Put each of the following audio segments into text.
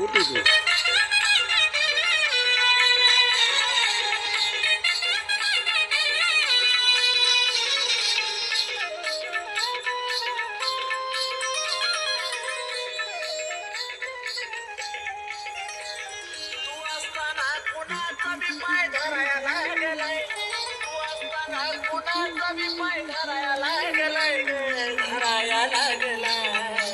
कुठे तू? कुणाचा बी पाय धरायला गेलाय, तू असताना कुणाचा बी पाय धरायला गेलाय, धरायला गेलाय.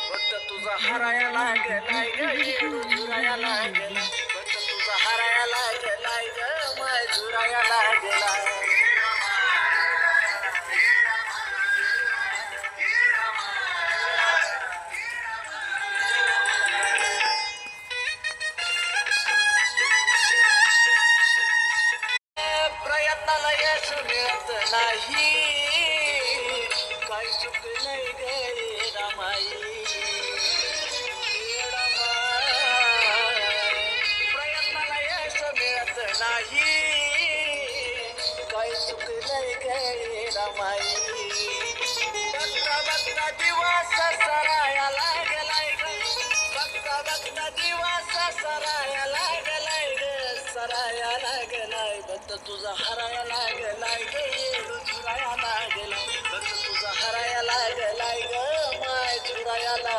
फक्त तुझा हरायला गेलाय ग, येडू झुरायला गेलाय. फक्त तुझा हरायला गेलाय ग, माय झुरायला गेलाय. प्रयत्नाला यश मिळत नाही, काही चुकलंय गे रमाई. प्रयत्नाला यश मिळत नाही, काही चुकलंय गे रमाई. बघता बघता दिवस सरायाला गेलाय ग, बघता बघता दिवस सरायाला गेलाय ग, सरायाला गेलाय. फक्त तुझा हरायला गेलाय ग, येडू झुरायला गेलाय. फक्त तुझा हरायला गेलाय ग, माय झुरायला